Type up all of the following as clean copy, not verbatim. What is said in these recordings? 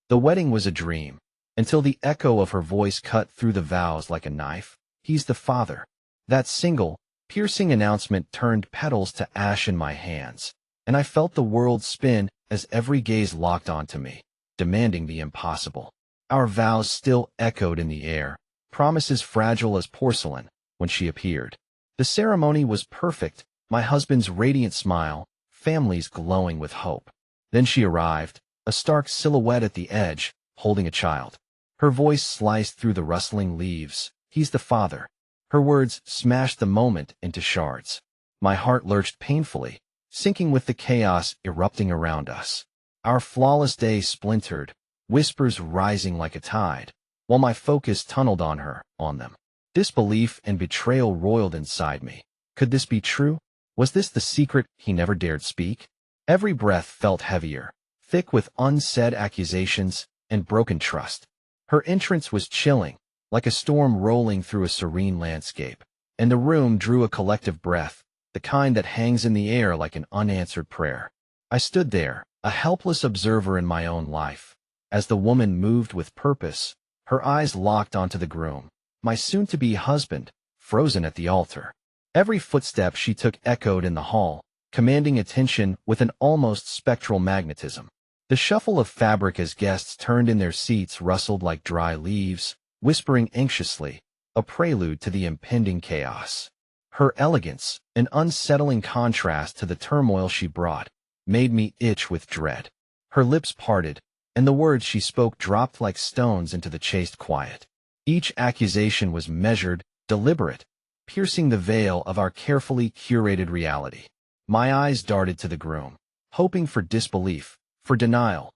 The wedding was a dream, until the echo of her voice cut through the vows like a knife. He's the father. That single, piercing announcement turned petals to ash in my hands, and I felt the world spin as every gaze locked onto me, demanding the impossible. Our vows still echoed in the air, promises fragile as porcelain, when she appeared. The ceremony was perfect, my husband's radiant smile, families glowing with hope. Then she arrived, a stark silhouette at the edge, holding a child. Her voice sliced through the rustling leaves. He's the father. Her words smashed the moment into shards. My heart lurched painfully, sinking with the chaos erupting around us. Our flawless day splintered, whispers rising like a tide, while my focus tunneled on them. Disbelief and betrayal roiled inside me. Could this be true? Was this the secret he never dared speak? Every breath felt heavier, thick with unsaid accusations and broken trust. Her entrance was chilling, like a storm rolling through a serene landscape, and the room drew a collective breath, the kind that hangs in the air like an unanswered prayer. I stood there, a helpless observer in my own life, as the woman moved with purpose, her eyes locked onto the groom, my soon-to-be husband, frozen at the altar. Every footstep she took echoed in the hall, commanding attention with an almost spectral magnetism. The shuffle of fabric as guests turned in their seats rustled like dry leaves, whispering anxiously, a prelude to the impending chaos. Her elegance, an unsettling contrast to the turmoil she brought, made me itch with dread. Her lips parted, and the words she spoke dropped like stones into the chaste quiet. Each accusation was measured, deliberate, piercing the veil of our carefully curated reality. My eyes darted to the groom, hoping for disbelief, for denial,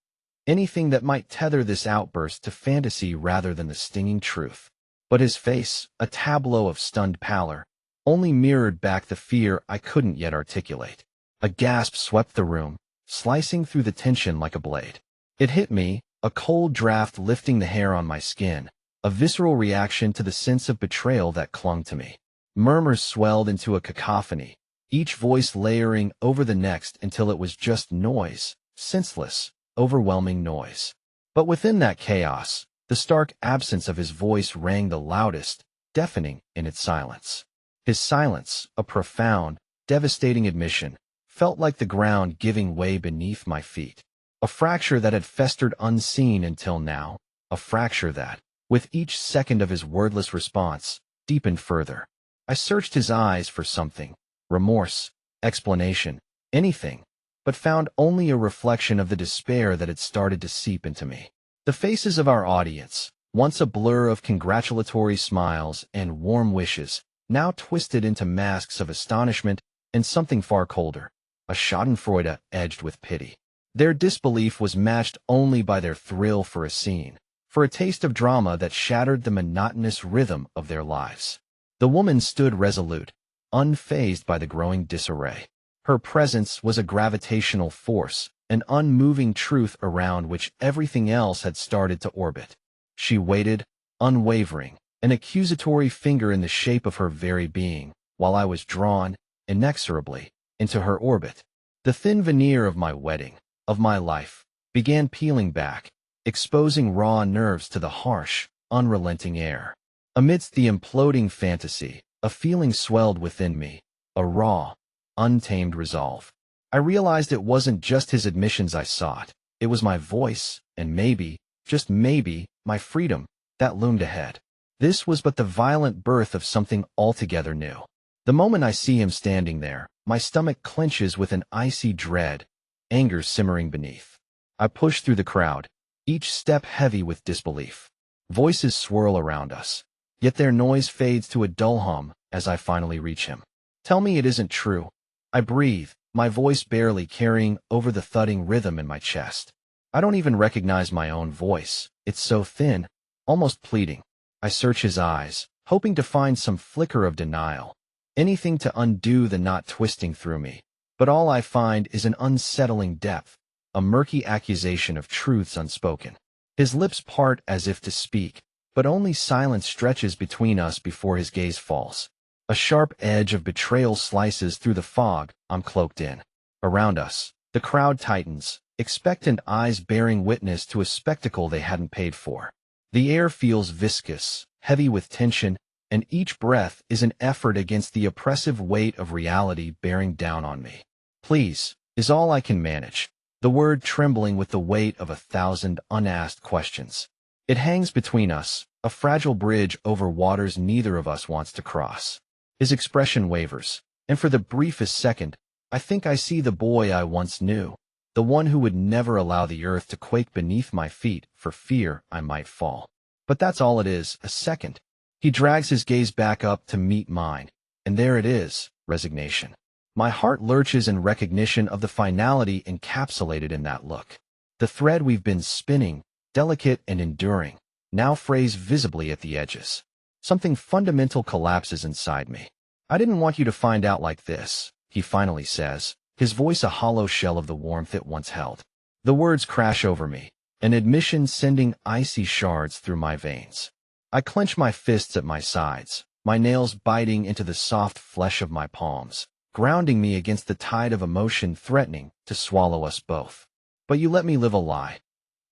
anything that might tether this outburst to fantasy rather than the stinging truth. But his face, a tableau of stunned pallor, only mirrored back the fear I couldn't yet articulate. A gasp swept the room, slicing through the tension like a blade. It hit me, a cold draft lifting the hair on my skin, a visceral reaction to the sense of betrayal that clung to me. Murmurs swelled into a cacophony, each voice layering over the next until it was just noise, senseless, overwhelming noise. But within that chaos, the stark absence of his voice rang the loudest, deafening in its silence. His silence, a profound, devastating admission, felt like the ground giving way beneath my feet. A fracture that had festered unseen until now, a fracture that, with each second of his wordless response, deepened further. I searched his eyes for something, remorse, explanation, anything, but found only a reflection of the despair that had started to seep into me. The faces of our audience, once a blur of congratulatory smiles and warm wishes, now twisted into masks of astonishment and something far colder, a schadenfreude edged with pity. Their disbelief was matched only by their thrill for a scene, for a taste of drama that shattered the monotonous rhythm of their lives. The woman stood resolute, unfazed by the growing disarray. Her presence was a gravitational force, an unmoving truth around which everything else had started to orbit. She waited, unwavering, an accusatory finger in the shape of her very being, while I was drawn, inexorably, into her orbit. The thin veneer of my wedding, of my life, began peeling back, exposing raw nerves to the harsh, unrelenting air. Amidst the imploding fantasy, a feeling swelled within me, a raw, untamed resolve. I realized it wasn't just his admissions I sought, it was my voice, and maybe, just maybe, my freedom, that loomed ahead. This was but the violent birth of something altogether new. The moment I see him standing there, my stomach clenches with an icy dread, anger simmering beneath. I push through the crowd, each step heavy with disbelief. Voices swirl around us, yet their noise fades to a dull hum as I finally reach him. Tell me it isn't true. I breathe, my voice barely carrying over the thudding rhythm in my chest. I don't even recognize my own voice. It's so thin, almost pleading. I search his eyes, hoping to find some flicker of denial, anything to undo the knot twisting through me. But all I find is an unsettling depth, a murky accusation of truths unspoken. His lips part as if to speak, but only silence stretches between us before his gaze falls. A sharp edge of betrayal slices through the fog I'm cloaked in. Around us, the crowd tightens, expectant eyes bearing witness to a spectacle they hadn't paid for. The air feels viscous, heavy with tension, and each breath is an effort against the oppressive weight of reality bearing down on me. Please, is all I can manage. The word trembling with the weight of 1,000 unasked questions. It hangs between us, a fragile bridge over waters neither of us wants to cross. His expression wavers, and for the briefest second, I think I see the boy I once knew, the one who would never allow the earth to quake beneath my feet for fear I might fall. But that's all it is, a second. He drags his gaze back up to meet mine, and there it is, resignation. My heart lurches in recognition of the finality encapsulated in that look. The thread we've been spinning, delicate and enduring, now frays visibly at the edges. Something fundamental collapses inside me. I didn't want you to find out like this, he finally says, his voice a hollow shell of the warmth it once held. The words crash over me, an admission sending icy shards through my veins. I clench my fists at my sides, my nails biting into the soft flesh of my palms, grounding me against the tide of emotion threatening to swallow us both. But you let me live a lie,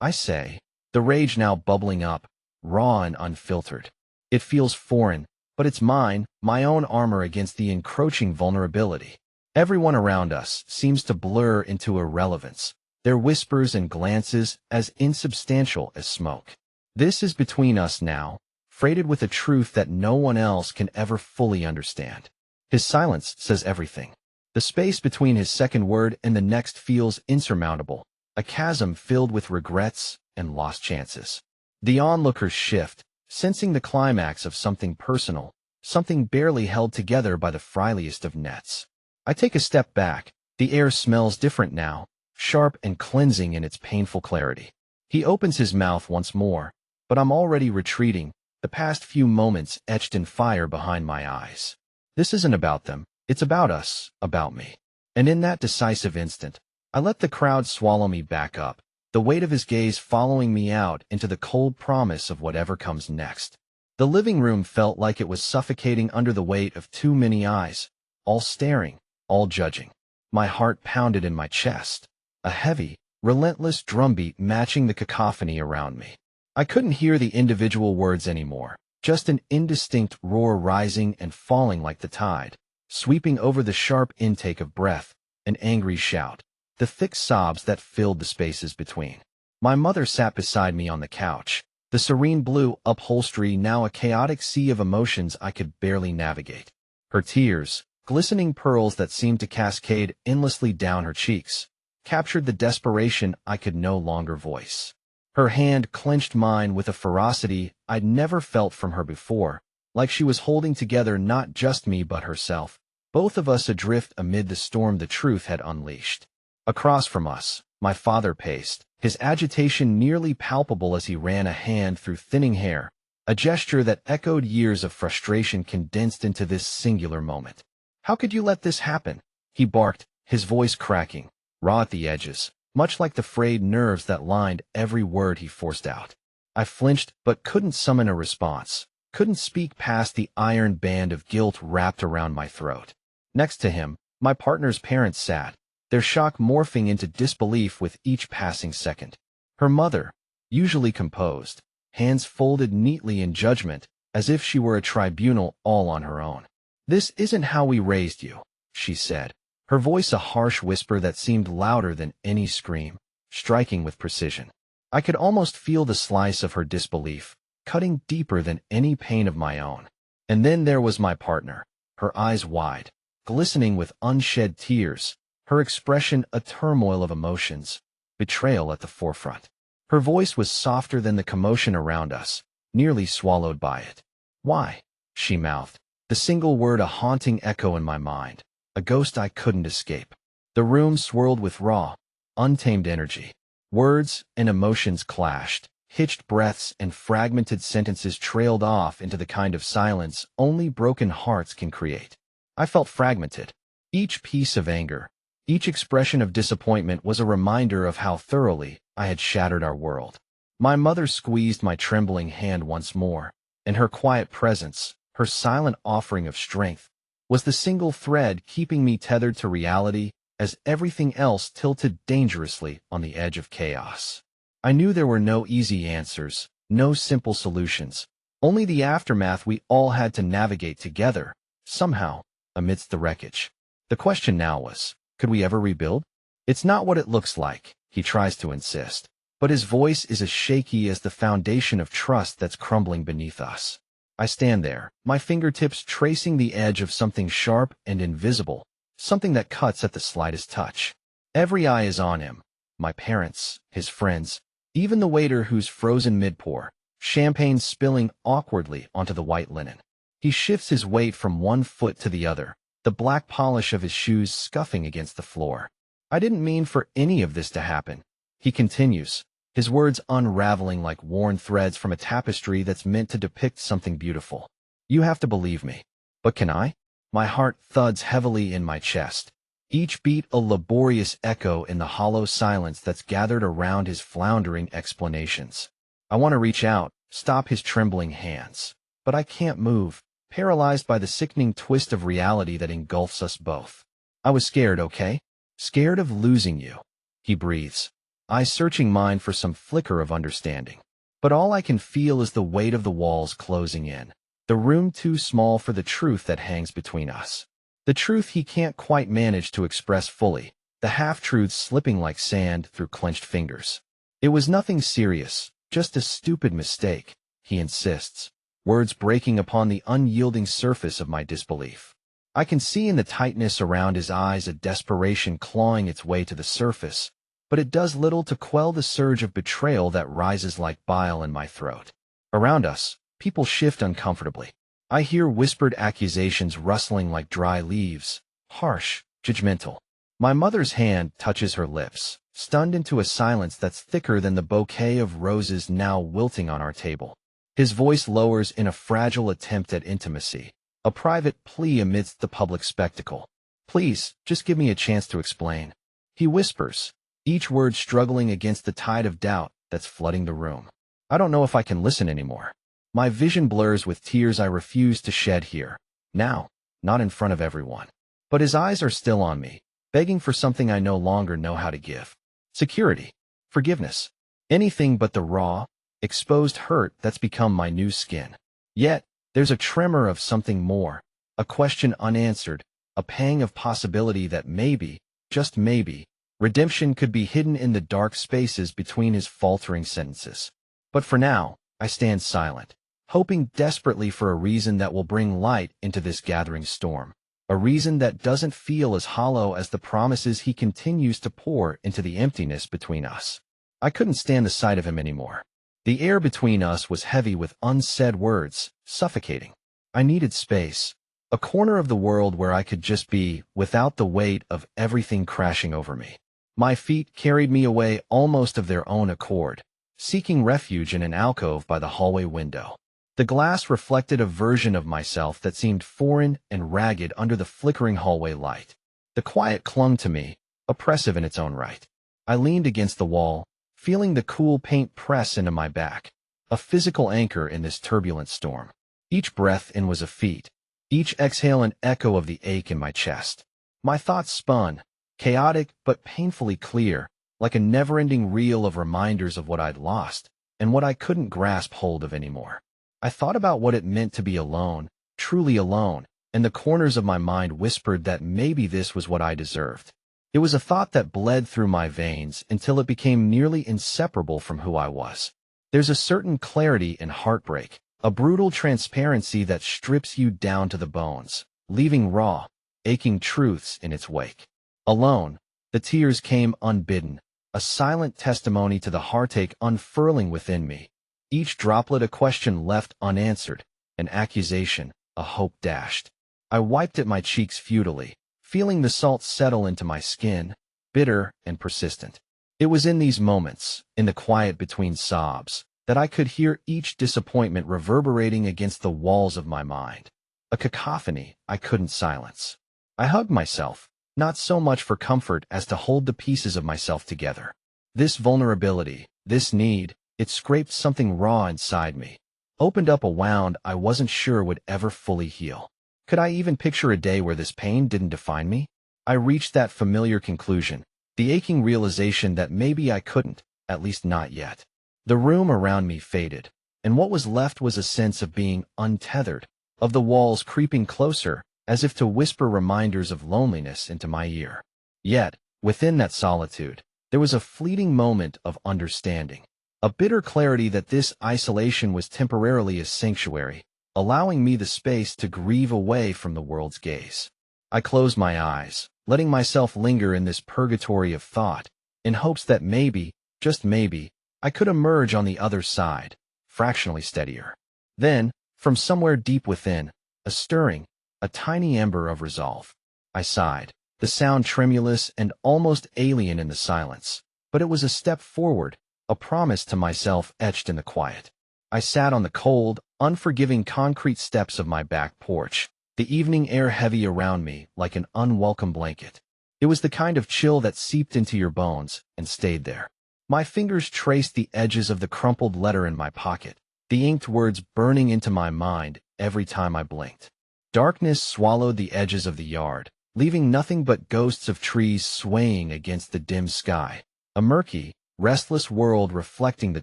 I say, the rage now bubbling up, raw and unfiltered. It feels foreign, but it's mine, my own armor against the encroaching vulnerability. Everyone around us seems to blur into irrelevance, their whispers and glances as insubstantial as smoke. This is between us now, freighted with a truth that no one else can ever fully understand. His silence says everything. The space between his second word and the next feels insurmountable, a chasm filled with regrets and lost chances. The onlookers shift, sensing the climax of something personal, something barely held together by the friliest of nets. I take a step back. The air smells different now, sharp and cleansing in its painful clarity. He opens his mouth once more, but I'm already retreating, the past few moments etched in fire behind my eyes. This isn't about them, it's about us, about me. And in that decisive instant, I let the crowd swallow me back up, the weight of his gaze following me out into the cold promise of whatever comes next. The living room felt like it was suffocating under the weight of too many eyes, all staring, all judging. My heart pounded in my chest, a heavy, relentless drumbeat matching the cacophony around me. I couldn't hear the individual words anymore, just an indistinct roar rising and falling like the tide, sweeping over the sharp intake of breath, an angry shout, the thick sobs that filled the spaces between. My mother sat beside me on the couch, the serene blue upholstery now a chaotic sea of emotions I could barely navigate. Her tears, glistening pearls that seemed to cascade endlessly down her cheeks, captured the desperation I could no longer voice. Her hand clenched mine with a ferocity I'd never felt from her before, like she was holding together not just me but herself, both of us adrift amid the storm the truth had unleashed. Across from us, my father paced, his agitation nearly palpable as he ran a hand through thinning hair, a gesture that echoed years of frustration condensed into this singular moment. "How could you let this happen?" he barked, his voice cracking, raw at the edges, much like the frayed nerves that lined every word he forced out. I flinched but couldn't summon a response, couldn't speak past the iron band of guilt wrapped around my throat. Next to him, my partner's parents sat, their shock morphing into disbelief with each passing second. Her mother, usually composed, hands folded neatly in judgment, as if she were a tribunal all on her own. "This isn't how we raised you," she said, her voice a harsh whisper that seemed louder than any scream, striking with precision. I could almost feel the slice of her disbelief, cutting deeper than any pain of my own. And then there was my partner, her eyes wide, glistening with unshed tears, her expression a turmoil of emotions, betrayal at the forefront. Her voice was softer than the commotion around us, nearly swallowed by it. "Why?" she mouthed, the single word a haunting echo in my mind, a ghost I couldn't escape. The room swirled with raw, untamed energy. Words and emotions clashed, hitched breaths and fragmented sentences trailed off into the kind of silence only broken hearts can create. I felt fragmented. Each piece of anger, each expression of disappointment was a reminder of how thoroughly I had shattered our world. My mother squeezed my trembling hand once more, and her quiet presence, her silent offering of strength, was the single thread keeping me tethered to reality as everything else tilted dangerously on the edge of chaos. I knew there were no easy answers, no simple solutions, only the aftermath we all had to navigate together, somehow, amidst the wreckage. The question now was, could we ever rebuild? It's not what it looks like, he tries to insist, but his voice is as shaky as the foundation of trust that's crumbling beneath us. I stand there, my fingertips tracing the edge of something sharp and invisible, something that cuts at the slightest touch. Every eye is on him, my parents, his friends, even the waiter who's frozen mid-pour, champagne spilling awkwardly onto the white linen. He shifts his weight from one foot to the other, the black polish of his shoes scuffing against the floor. I didn't mean for any of this to happen, he continues, his words unraveling like worn threads from a tapestry that's meant to depict something beautiful. You have to believe me. But can I? My heart thuds heavily in my chest, each beat a laborious echo in the hollow silence that's gathered around his floundering explanations. I want to reach out, stop his trembling hands, but I can't move, paralyzed by the sickening twist of reality that engulfs us both. I was scared, okay? Scared of losing you, he breathes, eyes searching mine for some flicker of understanding. But all I can feel is the weight of the walls closing in, the room too small for the truth that hangs between us. The truth he can't quite manage to express fully, the half-truths slipping like sand through clenched fingers. It was nothing serious, just a stupid mistake, he insists, words breaking upon the unyielding surface of my disbelief. I can see in the tightness around his eyes a desperation clawing its way to the surface, but it does little to quell the surge of betrayal that rises like bile in my throat. Around us, people shift uncomfortably. I hear whispered accusations rustling like dry leaves, harsh, judgmental. My mother's hand touches her lips, stunned into a silence that's thicker than the bouquet of roses now wilting on our table. His voice lowers in a fragile attempt at intimacy, a private plea amidst the public spectacle. Please, just give me a chance to explain. He whispers, each word struggling against the tide of doubt that's flooding the room. I don't know if I can listen anymore. My vision blurs with tears I refuse to shed here. Now, not in front of everyone. But his eyes are still on me, begging for something I no longer know how to give. Security. Forgiveness. Anything but the raw, exposed hurt that's become my new skin. Yet, there's a tremor of something more, a question unanswered, a pang of possibility that maybe, just maybe, redemption could be hidden in the dark spaces between his faltering sentences. But for now, I stand silent, hoping desperately for a reason that will bring light into this gathering storm, a reason that doesn't feel as hollow as the promises he continues to pour into the emptiness between us. I couldn't stand the sight of him anymore. The air between us was heavy with unsaid words, suffocating. I needed space, a corner of the world where I could just be, without the weight of everything crashing over me. My feet carried me away almost of their own accord, seeking refuge in an alcove by the hallway window. The glass reflected a version of myself that seemed foreign and ragged under the flickering hallway light. The quiet clung to me, oppressive in its own right. I leaned against the wall, feeling the cool paint press into my back, a physical anchor in this turbulent storm. Each breath in was a feat, each exhale an echo of the ache in my chest. My thoughts spun, chaotic but painfully clear, like a never-ending reel of reminders of what I'd lost, and what I couldn't grasp hold of anymore. I thought about what it meant to be alone, truly alone, and the corners of my mind whispered that maybe this was what I deserved. It was a thought that bled through my veins until it became nearly inseparable from who I was. There's a certain clarity in heartbreak, a brutal transparency that strips you down to the bones, leaving raw, aching truths in its wake. Alone, the tears came unbidden, a silent testimony to the heartache unfurling within me. Each droplet a question left unanswered, an accusation, a hope dashed. I wiped at my cheeks futilely, feeling the salt settle into my skin, bitter and persistent. It was in these moments, in the quiet between sobs, that I could hear each disappointment reverberating against the walls of my mind. A cacophony I couldn't silence. I hugged myself, not so much for comfort as to hold the pieces of myself together. This vulnerability, this need, it scraped something raw inside me, opened up a wound I wasn't sure would ever fully heal. Could I even picture a day where this pain didn't define me? I reached that familiar conclusion, the aching realization that maybe I couldn't, at least not yet. The room around me faded, and what was left was a sense of being untethered, of the walls creeping closer, as if to whisper reminders of loneliness into my ear. Yet, within that solitude, there was a fleeting moment of understanding, a bitter clarity that this isolation was temporarily a sanctuary, allowing me the space to grieve away from the world's gaze. I closed my eyes, letting myself linger in this purgatory of thought, in hopes that maybe, just maybe, I could emerge on the other side, fractionally steadier. Then, from somewhere deep within, a stirring, a tiny ember of resolve. I sighed, the sound tremulous and almost alien in the silence, but it was a step forward, a promise to myself etched in the quiet. I sat on the cold, unforgiving concrete steps of my back porch, the evening air heavy around me like an unwelcome blanket. It was the kind of chill that seeped into your bones and stayed there. My fingers traced the edges of the crumpled letter in my pocket, the inked words burning into my mind every time I blinked. Darkness swallowed the edges of the yard, leaving nothing but ghosts of trees swaying against the dim sky, a murky, restless world reflecting the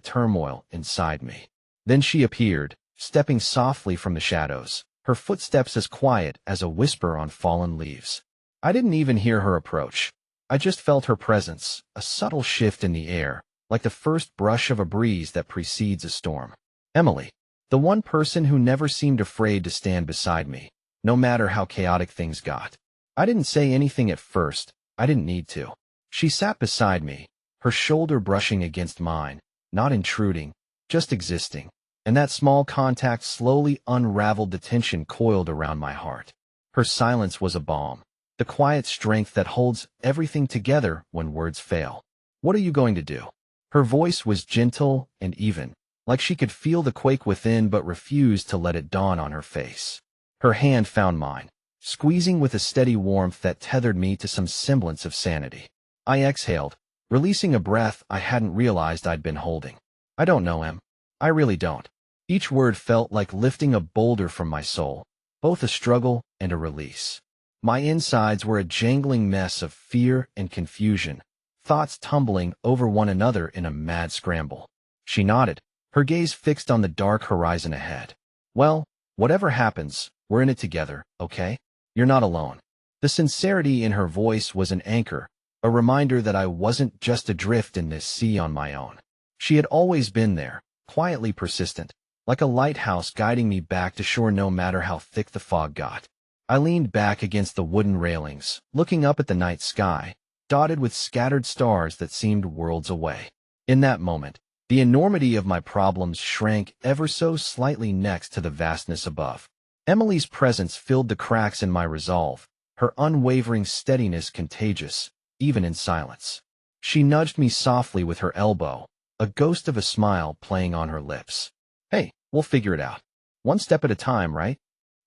turmoil inside me. Then she appeared, stepping softly from the shadows, her footsteps as quiet as a whisper on fallen leaves. I didn't even hear her approach. I just felt her presence, a subtle shift in the air, like the first brush of a breeze that precedes a storm. Emily, the one person who never seemed afraid to stand beside me, no matter how chaotic things got. I didn't say anything at first. I didn't need to. She sat beside me, her shoulder brushing against mine, not intruding, just existing, and that small contact slowly unraveled the tension coiled around my heart. Her silence was a balm, the quiet strength that holds everything together when words fail. What are you going to do? Her voice was gentle and even, like she could feel the quake within but refused to let it dawn on her face. Her hand found mine, squeezing with a steady warmth that tethered me to some semblance of sanity. I exhaled, releasing a breath I hadn't realized I'd been holding. I don't know, Em. I really don't. Each word felt like lifting a boulder from my soul, both a struggle and a release. My insides were a jangling mess of fear and confusion, thoughts tumbling over one another in a mad scramble. She nodded, her gaze fixed on the dark horizon ahead. Well, whatever happens, we're in it together, okay? You're not alone. The sincerity in her voice was an anchor, a reminder that I wasn't just adrift in this sea on my own. She had always been there, quietly persistent, like a lighthouse guiding me back to shore no matter how thick the fog got. I leaned back against the wooden railings, looking up at the night sky, dotted with scattered stars that seemed worlds away. In that moment, the enormity of my problems shrank ever so slightly next to the vastness above. Emily's presence filled the cracks in my resolve, her unwavering steadiness contagious, even in silence. She nudged me softly with her elbow, a ghost of a smile playing on her lips. Hey, we'll figure it out. One step at a time, right?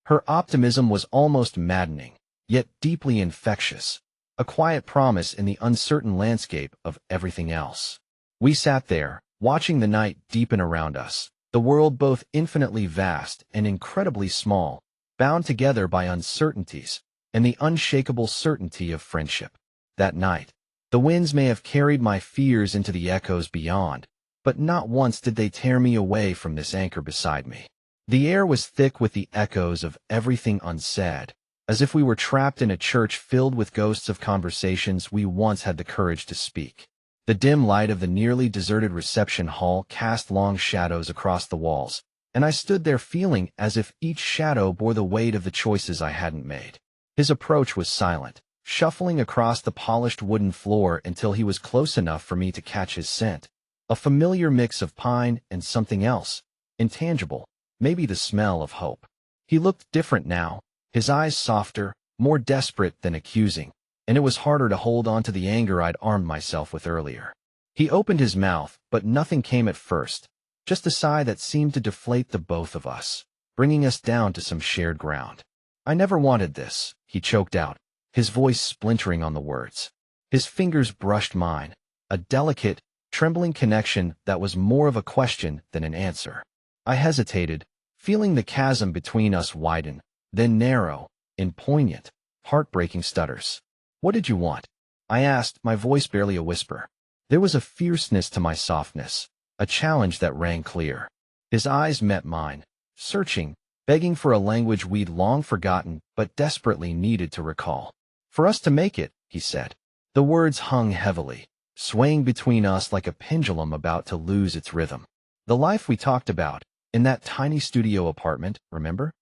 Her optimism was almost maddening, yet deeply infectious, a quiet promise in the uncertain landscape of everything else. We sat there, watching the night deepen around us, the world both infinitely vast and incredibly small, bound together by uncertainties and the unshakable certainty of friendship. That night, the winds may have carried my fears into the echoes beyond, but not once did they tear me away from this anchor beside me. The air was thick with the echoes of everything unsaid, as if we were trapped in a church filled with ghosts of conversations we once had the courage to speak. The dim light of the nearly deserted reception hall cast long shadows across the walls, and I stood there feeling as if each shadow bore the weight of the choices I hadn't made. His approach was silent, shuffling across the polished wooden floor until he was close enough for me to catch his scent, a familiar mix of pine and something else, intangible, maybe the smell of hope. He looked different now, his eyes softer, more desperate than accusing, and it was harder to hold on to the anger I'd armed myself with earlier. He opened his mouth, but nothing came at first, just a sigh that seemed to deflate the both of us, bringing us down to some shared ground. I never wanted this, he choked out, his voice splintering on the words. His fingers brushed mine, a delicate, trembling connection that was more of a question than an answer. I hesitated, feeling the chasm between us widen, then narrow, in poignant, heartbreaking stutters. What did you want? I asked, my voice barely a whisper. There was a fierceness to my softness, a challenge that rang clear. His eyes met mine, searching, begging for a language we'd long forgotten but desperately needed to recall. For us to make it, he said. The words hung heavily, swaying between us like a pendulum about to lose its rhythm. The life we talked about, in that tiny studio apartment, remember?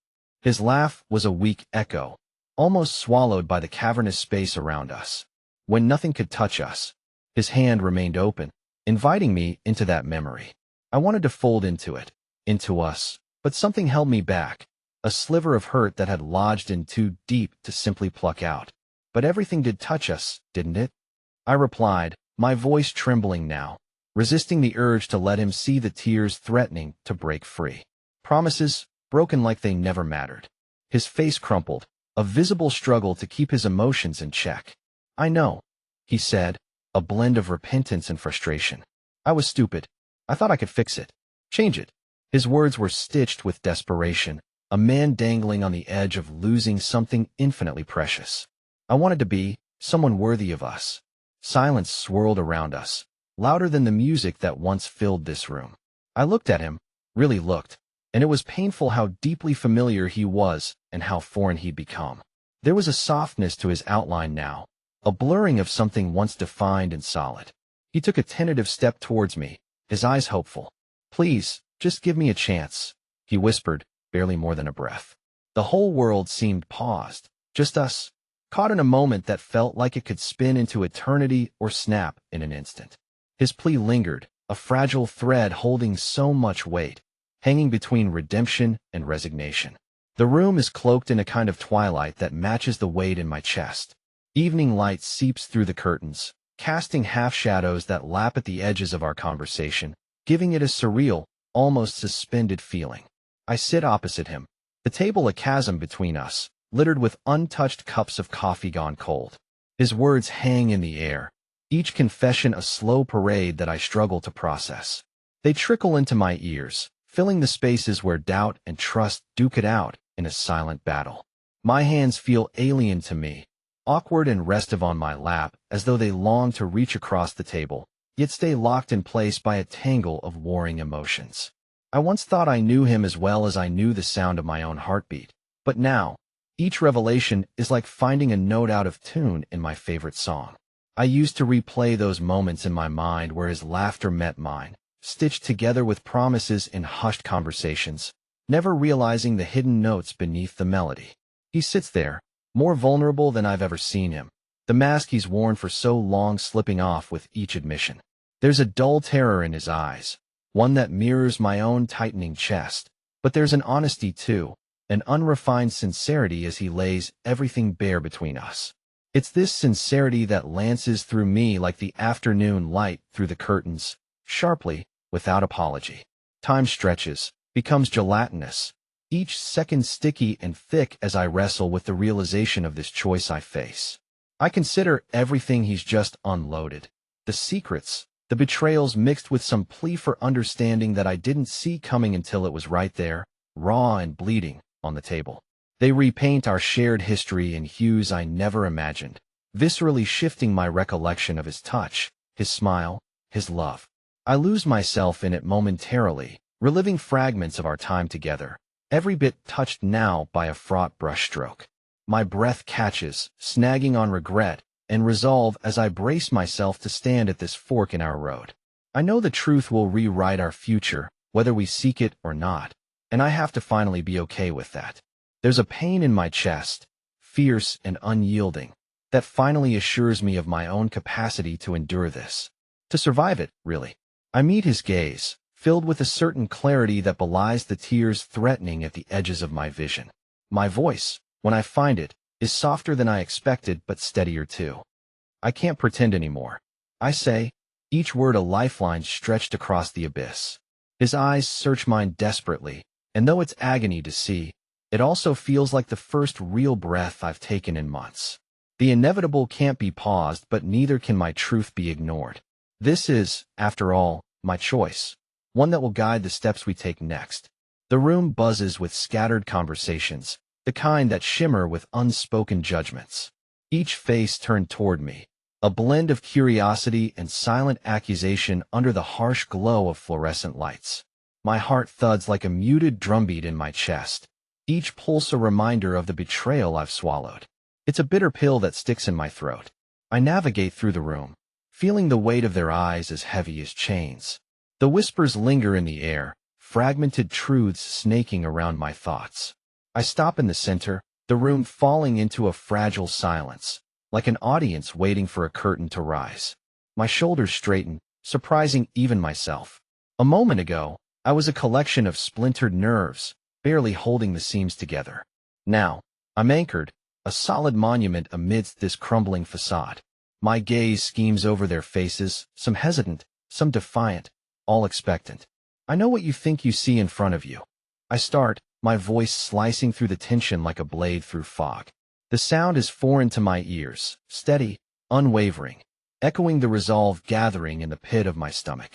His laugh was a weak echo, almost swallowed by the cavernous space around us. When nothing could touch us, his hand remained open, inviting me into that memory. I wanted to fold into it, into us, but something held me back, a sliver of hurt that had lodged in too deep to simply pluck out. But everything did touch us, didn't it? I replied, my voice trembling now, resisting the urge to let him see the tears threatening to break free. Promises, broken like they never mattered. His face crumpled, a visible struggle to keep his emotions in check. I know, he said, a blend of repentance and frustration. I was stupid. I thought I could fix it. Change it. His words were stitched with desperation, a man dangling on the edge of losing something infinitely precious. I wanted to be someone worthy of us. Silence swirled around us, louder than the music that once filled this room. I looked at him, really looked, and it was painful how deeply familiar he was and how foreign he'd become. There was a softness to his outline now, a blurring of something once defined and solid. He took a tentative step towards me, his eyes hopeful. Please, just give me a chance, he whispered, barely more than a breath. The whole world seemed paused, just us, caught in a moment that felt like it could spin into eternity or snap in an instant. His plea lingered, a fragile thread holding so much weight, hanging between redemption and resignation. The room is cloaked in a kind of twilight that matches the weight in my chest. Evening light seeps through the curtains, casting half-shadows that lap at the edges of our conversation, giving it a surreal, almost suspended feeling. I sit opposite him, the table a chasm between us, littered with untouched cups of coffee gone cold. His words hang in the air, each confession a slow parade that I struggle to process. They trickle into my ears, filling the spaces where doubt and trust duke it out in a silent battle. My hands feel alien to me, awkward and restive on my lap, as though they long to reach across the table, yet stay locked in place by a tangle of warring emotions. I once thought I knew him as well as I knew the sound of my own heartbeat, but now, each revelation is like finding a note out of tune in my favorite song. I used to replay those moments in my mind where his laughter met mine, stitched together with promises in hushed conversations, never realizing the hidden notes beneath the melody. He sits there, more vulnerable than I've ever seen him, the mask he's worn for so long slipping off with each admission. There's a dull terror in his eyes, one that mirrors my own tightening chest, but there's an honesty too, an unrefined sincerity as he lays everything bare between us. It's this sincerity that lances through me like the afternoon light through the curtains, sharply, without apology. Time stretches, becomes gelatinous, each second sticky and thick as I wrestle with the realization of this choice I face. I consider everything he's just unloaded. The secrets, the betrayals mixed with some plea for understanding that I didn't see coming until it was right there, raw and bleeding, on the table. They repaint our shared history in hues I never imagined, viscerally shifting my recollection of his touch, his smile, his love. I lose myself in it momentarily, reliving fragments of our time together, every bit touched now by a fraught brushstroke. My breath catches, snagging on regret and resolve as I brace myself to stand at this fork in our road. I know the truth will rewrite our future, whether we seek it or not, and I have to finally be okay with that. There's a pain in my chest, fierce and unyielding, that finally assures me of my own capacity to endure this. To survive it, really. I meet his gaze, filled with a certain clarity that belies the tears threatening at the edges of my vision. My voice, when I find it, is softer than I expected but steadier too. I can't pretend anymore. I say, each word a lifeline stretched across the abyss. His eyes search mine desperately, and though it's agony to see, it also feels like the first real breath I've taken in months. The inevitable can't be paused, but neither can my truth be ignored. This is, after all, my choice, one that will guide the steps we take next. The room buzzes with scattered conversations, the kind that shimmer with unspoken judgments. Each face turned toward me, a blend of curiosity and silent accusation under the harsh glow of fluorescent lights. My heart thuds like a muted drumbeat in my chest, each pulse a reminder of the betrayal I've swallowed. It's a bitter pill that sticks in my throat. I navigate through the room, feeling the weight of their eyes as heavy as chains. The whispers linger in the air, fragmented truths snaking around my thoughts. I stop in the center, the room falling into a fragile silence, like an audience waiting for a curtain to rise. My shoulders straighten, surprising even myself. A moment ago, I was a collection of splintered nerves, barely holding the seams together. Now, I'm anchored, a solid monument amidst this crumbling facade. My gaze schemes over their faces, some hesitant, some defiant, all expectant. I know what you think you see in front of you. I start, my voice slicing through the tension like a blade through fog. The sound is foreign to my ears, steady, unwavering, echoing the resolve gathering in the pit of my stomach.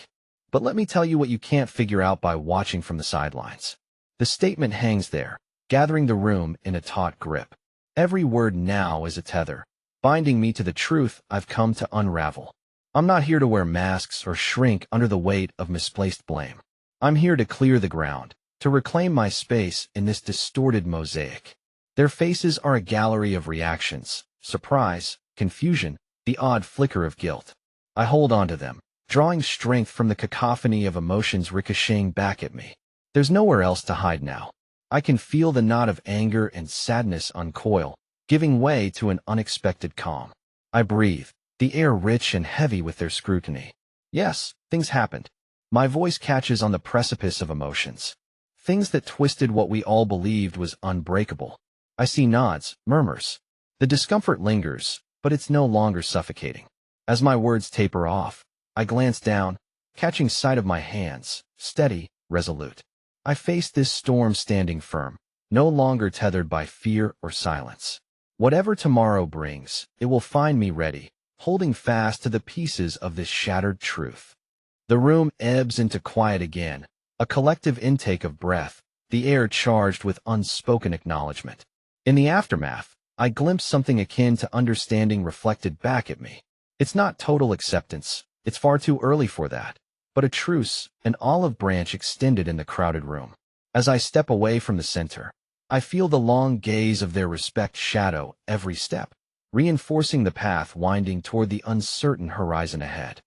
But let me tell you what you can't figure out by watching from the sidelines. The statement hangs there, gathering the room in a taut grip. Every word now is a tether, binding me to the truth I've come to unravel. I'm not here to wear masks or shrink under the weight of misplaced blame. I'm here to clear the ground, to reclaim my space in this distorted mosaic. Their faces are a gallery of reactions, surprise, confusion, the odd flicker of guilt. I hold on to them, drawing strength from the cacophony of emotions ricocheting back at me. There's nowhere else to hide now. I can feel the knot of anger and sadness uncoil, giving way to an unexpected calm. I breathe, the air rich and heavy with their scrutiny. Yes, things happened. My voice catches on the precipice of emotions. Things that twisted what we all believed was unbreakable. I see nods, murmurs. The discomfort lingers, but it's no longer suffocating. As my words taper off, I glance down, catching sight of my hands, steady, resolute. I face this storm standing firm, no longer tethered by fear or silence. Whatever tomorrow brings, it will find me ready, holding fast to the pieces of this shattered truth. The room ebbs into quiet again, a collective intake of breath, the air charged with unspoken acknowledgement. In the aftermath, I glimpse something akin to understanding reflected back at me. It's not total acceptance, it's far too early for that, but a truce, an olive branch extended in the crowded room. As I step away from the center, I feel the long gaze of their respect shadow every step, reinforcing the path winding toward the uncertain horizon ahead.